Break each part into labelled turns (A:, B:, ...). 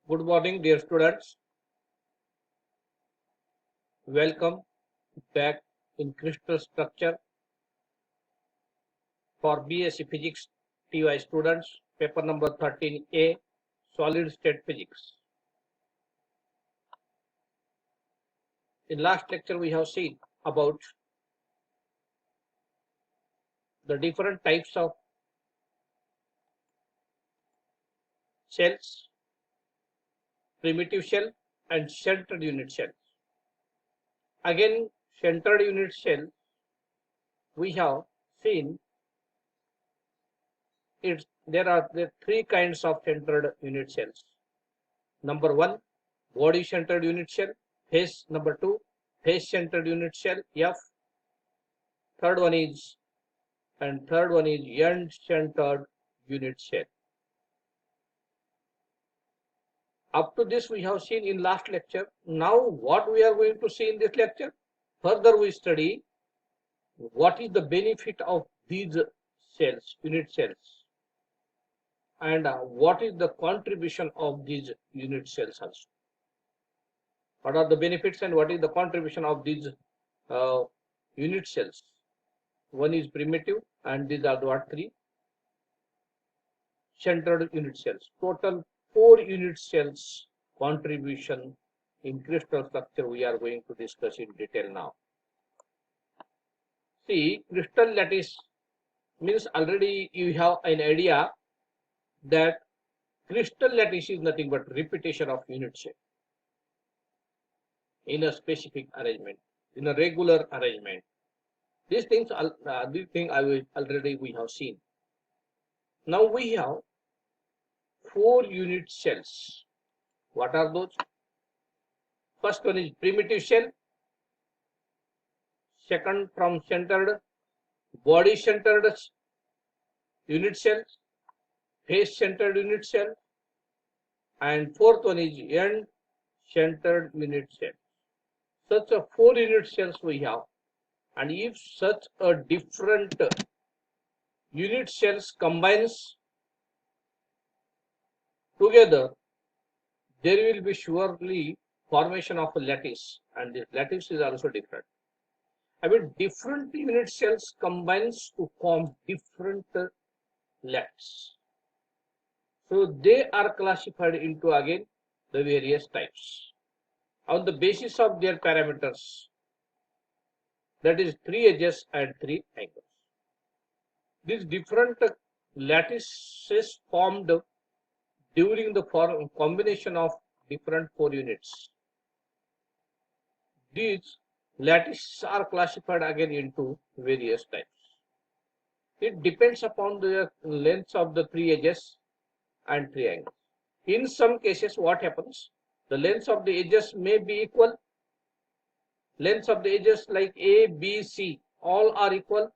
A: Good morning, dear students. Welcome back in crystal structure for B.Sc Physics TY students, paper number 13A, solid state physics. In last lecture, we have seen about the different types of shells, primitive shell and centered unit shell. Again, centered unit shell, we have seen there are three kinds of centered unit shells. Number one, body centered unit shell. Number two, face centered unit shell, F. Third one is end centered unit shell. Up to this we have seen in last lecture. Now what we are going to see in this lecture? Further we study what is the benefit of these cells, unit cells, and what is the contribution of these unit cells also. What are the benefits and what is the contribution of these unit cells? One is primitive and these are the three centered unit cells. Total 4 unit cells contribution in crystal structure we are going to discuss in detail now. See, crystal lattice means already you have an idea that crystal lattice is nothing but repetition of unit cell in a specific arrangement, in a regular arrangement. These things already we have seen. Now we have 4 unit cells. What are those? First one is primitive shell. Second, from centered, body centered unit cell, face centered unit cell, and fourth one is end centered unit cell. Such a 4 unit cells we have, and if such a different unit cells combines together, there will be surely formation of a lattice, and this lattice is also different. I mean, different unit cells combines to form different lattice. So they are classified into again the various types on the basis of their parameters, that is 3 edges and 3 angles. These different lattices formed during the combination of different 4 units. These lattices are classified again into various types. It depends upon the length of the 3 edges and 3 angles. In some cases, what happens? The lengths of the edges may be equal. Lengths of the edges like A, B, C, all are equal.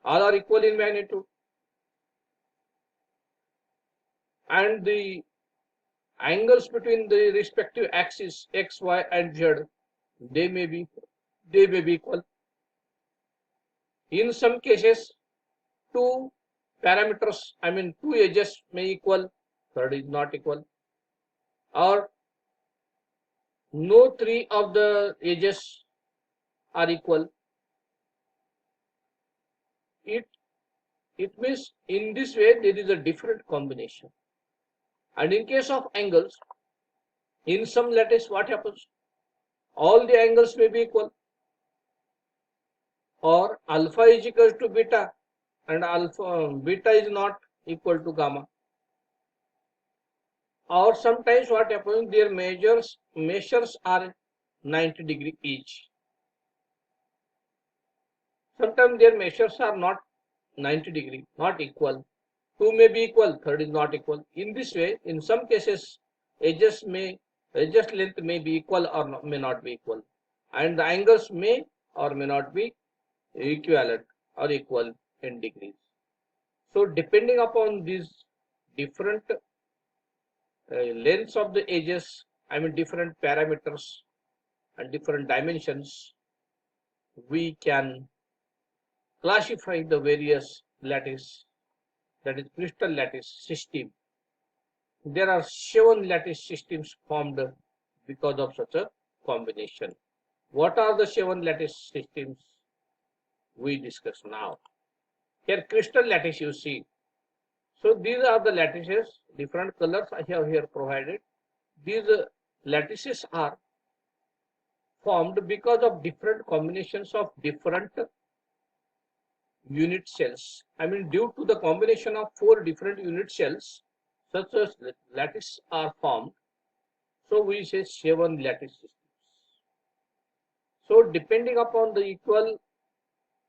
A: All are equal in magnitude. And the angles between the respective axes X, Y, and Z, they may be equal. In some cases, 2 parameters, I mean 2 edges may equal, third is not equal, or no 3 of the edges are equal. It means in this way there is a different combination. And in case of angles, in some lattice what happens? All the angles may be equal, or alpha is equal to beta and beta is not equal to gamma. Or sometimes what happens, their measures are 90 degree each. Sometimes their measures are not 90 degree, not equal. 2 may be equal, third is not equal. In this way, in some cases, edges length may be equal or may not be equal, and the angles may or may not be equivalent or equal in degrees. So depending upon these different lengths of the edges, I mean different parameters and different dimensions, we can classify the various lattice, that is crystal lattice system, there are 7 lattice systems formed because of such a combination. What are the 7 lattice systems we discuss now? Here crystal lattice you see. So these are the lattices, different colors I have here provided. These lattices are formed because of different combinations of different unit cells. I mean, due to the combination of 4 different unit cells, such as lattice are formed. So we say 7 lattice systems. So depending upon the equal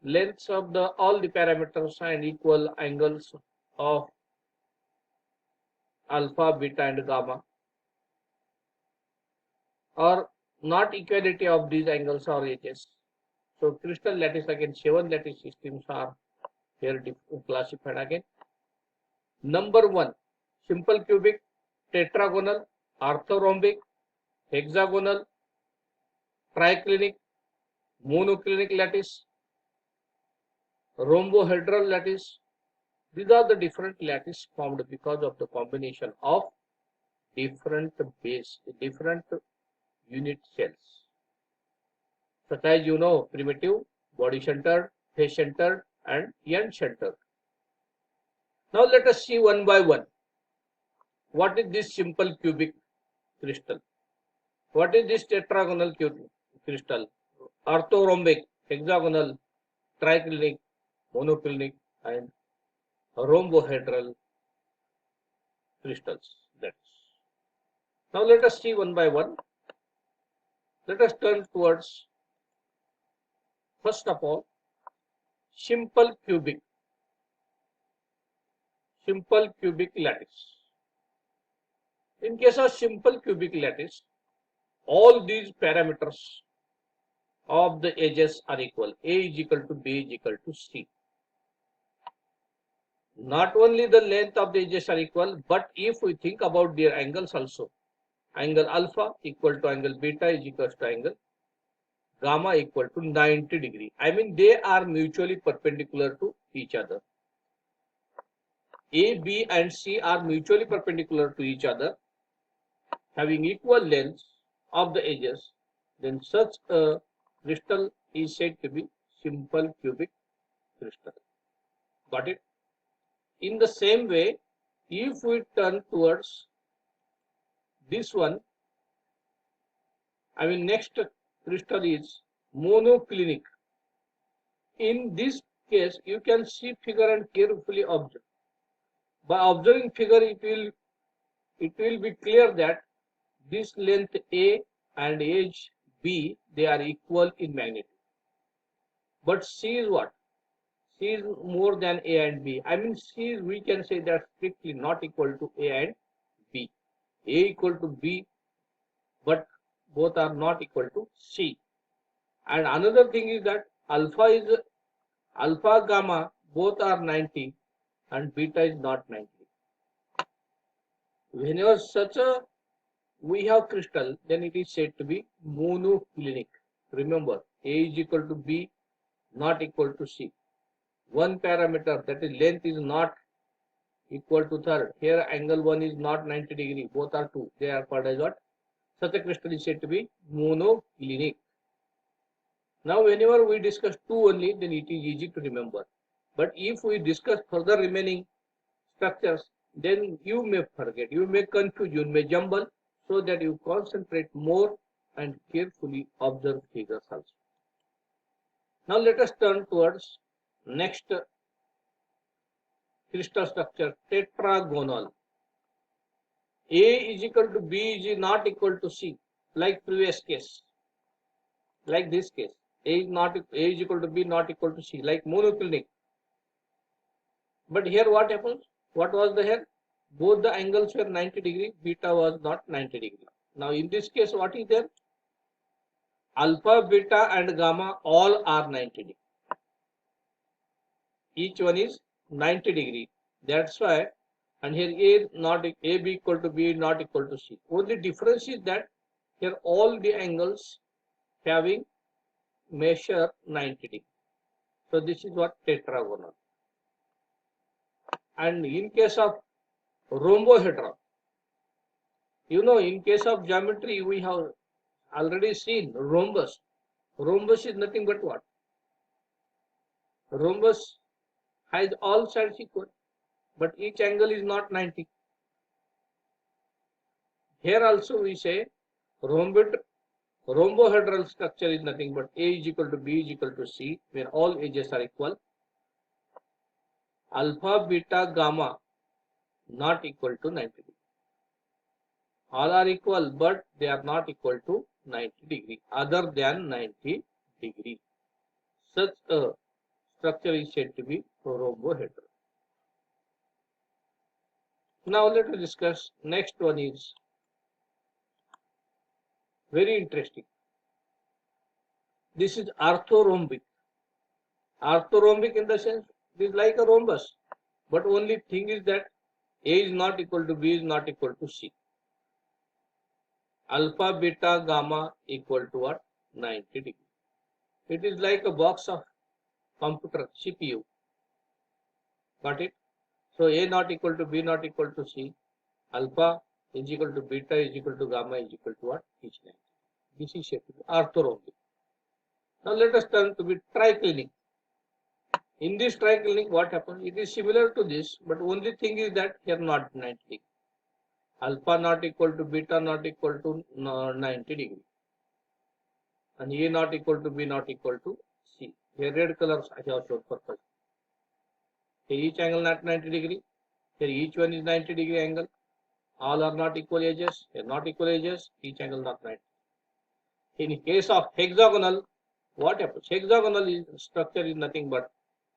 A: lengths of the all the parameters and equal angles of alpha, beta and gamma, or not equality of these angles or edges. So crystal lattice again 7 lattice systems are here classified again. Number 1, simple cubic, tetragonal, orthorhombic, hexagonal, triclinic, monoclinic lattice, rhombohedral lattice. These are the different lattice formed because of the combination of different unit cells. Such as primitive, body centered, face centered, and end centered. Now let us see one by one. What is this simple cubic crystal? What is this tetragonal crystal? Orthorhombic, hexagonal, triclinic, monoclinic, and rhombohedral crystals. Now let us see one by one. Let us turn towards, first of all, simple cubic lattice. In case of simple cubic lattice, all these parameters of the edges are equal. A is equal to B is equal to C. Not only the length of the edges are equal, but if we think about their angles also, angle alpha equal to angle beta is equal to angle gamma equal to 90 degree. I mean, they are mutually perpendicular to each other. A, B and C are mutually perpendicular to each other, having equal lengths of the edges. Then such a crystal is said to be simple cubic crystal. Got it? In the same way, if we turn towards this one, I mean, next crystal is monoclinic. In this case, you can see figure and carefully observe. By observing figure, it will be clear that this length A and edge B, they are equal in magnitude. But C is what? C is more than A and B. I mean, C is, we can say that strictly not equal to A and B. A equal to B, but both are not equal to C. And another thing is that alpha gamma, both are 90 and beta is not 90. Whenever such a we have crystal, then it is said to be monoclinic. Remember, A is equal to B, not equal to C. One parameter, that is length, is not equal to third. Here angle 1 is not 90 degree, both are 2. They are called as what? Such a crystal is said to be monoclinic. Now whenever we discuss 2 only, then it is easy to remember. But if we discuss further remaining structures, then you may forget, you may confuse, you may jumble, so that you concentrate more and carefully observe figures also. Now let us turn towards next crystal structure, tetragonal. A is equal to B is not equal to C, like previous case, like this case. A is equal to B, not equal to C, like monoclinic. But here what happens? What was the here? Both the angles were 90 degree, beta was not 90 degree. Now in this case, what is there? Alpha, beta and gamma all are 90 degree. Each one is 90 degree. That's why, and here A B equal to B not equal to C. Only difference is that here all the angles having measure 90 degree. So this is what tetragonal. And in case of rhombohedron, You know, in case of geometry, we have already seen rhombus. Rhombus is nothing but what? Rhombus has all sides equal, but each angle is not 90. Here also we say rhombohedral structure is nothing but A is equal to B is equal to C, where all edges are equal. Alpha, beta, gamma not equal to 90 degree. All are equal, but they are not equal to 90 degree, other than 90 degree. Such a structure is said to be rhombohedral. Now let us discuss. Next one is very interesting. This is orthorhombic. Orthorhombic in the sense it is like a rhombus, but only thing is that A is not equal to B is not equal to C. Alpha, beta, gamma equal to what? 90 degree. It is like a box of computer CPU. Got it? So A not equal to B not equal to C. Alpha is equal to beta is equal to gamma is equal to what? Each 90. This is orthorhombic. Now let us turn to the triclinic. In this triclinic, what happens? It is similar to this, but only thing is that here not 90 degree. Alpha not equal to beta not equal to 90 degree. And A not equal to B not equal to C. Here red colors I have shown purpose. Here each angle not 90 degree. Here each one is 90 degree angle. All are not equal edges. Here not equal edges. Each angle not 90. In case of hexagonal, what happens? Hexagonal structure is nothing but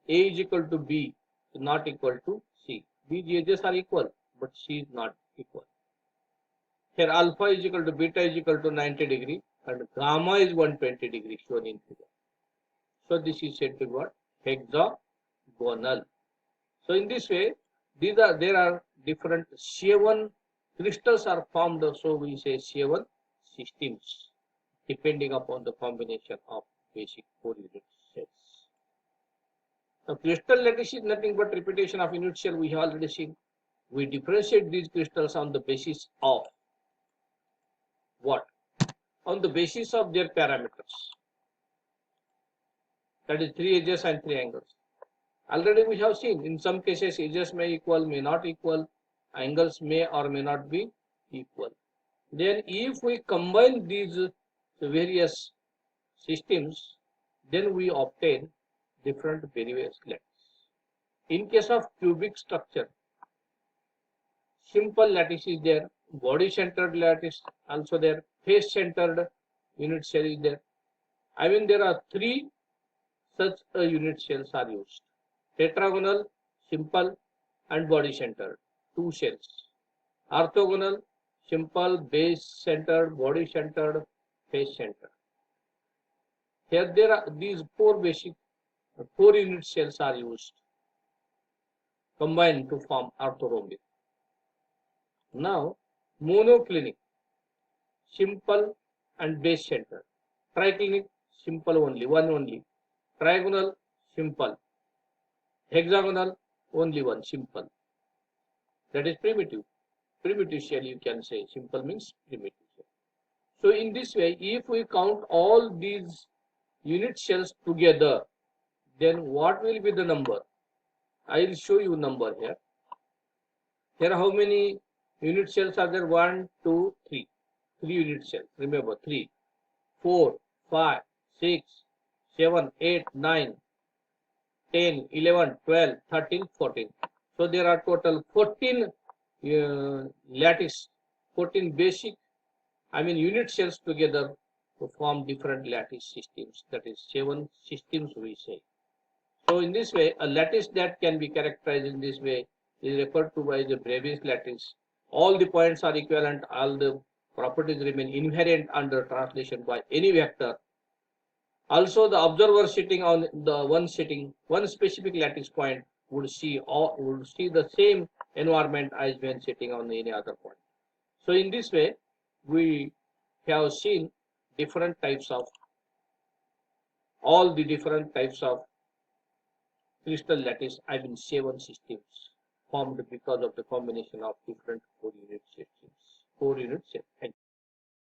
A: A is equal to B is not equal to C. These edges are equal, but C is not equal. Here alpha is equal to beta is equal to 90 degree and gamma is 120 degree shown in figure. So this is said to be what? Hexagonal. So in this way, there are different C1 crystals are formed, so we say C1 systems, depending upon the combination of basic 4 unit cells. Now, crystal lattice is nothing but repetition of unit cell. We have already seen. We differentiate these crystals on the basis of what? On the basis of their parameters. That is 3 edges and 3 angles. Already we have seen in some cases edges may equal, may not equal, angles may or may not be equal. Then if we combine these various systems, then we obtain different various lattice. In case of cubic structure, simple lattice is there, body centered lattice also there, face centered unit cell is there. I mean there are 3 such unit cells are used. Tetragonal, simple and body centered, 2 cells. Orthogonal, simple, base centered, body centered, face centered. Here there are these 4 basic 4 unit cells are used, combined to form orthorhombic. Now monoclinic, simple and base centered. Triclinic, simple only, one only. Trigonal, simple. Hexagonal, only one, simple. That is primitive. Primitive shell you can say. Simple means primitive shell. So in this way, if we count all these unit cells together, then what will be the number? I will show you number here. Here how many unit cells are there? 1, 2, 3. 3 unit cells. Remember 3, 4, 5, 6, 7, 8, 9, 10, 11, 12, 13, 14. So there are total 14 lattice, 14 basic, unit cells together to form different lattice systems. That is 7 systems we say. So in this way, a lattice that can be characterized in this way is referred to by the Bravais lattice. All the points are equivalent, all the properties remain invariant under translation by any vector. Also, the observer sitting on the one specific lattice point would see the same environment as when sitting on any other point. So in this way, we have seen all the different types of crystal lattice, 7 systems formed because of the combination of different 4 unit systems. 4 unit cell.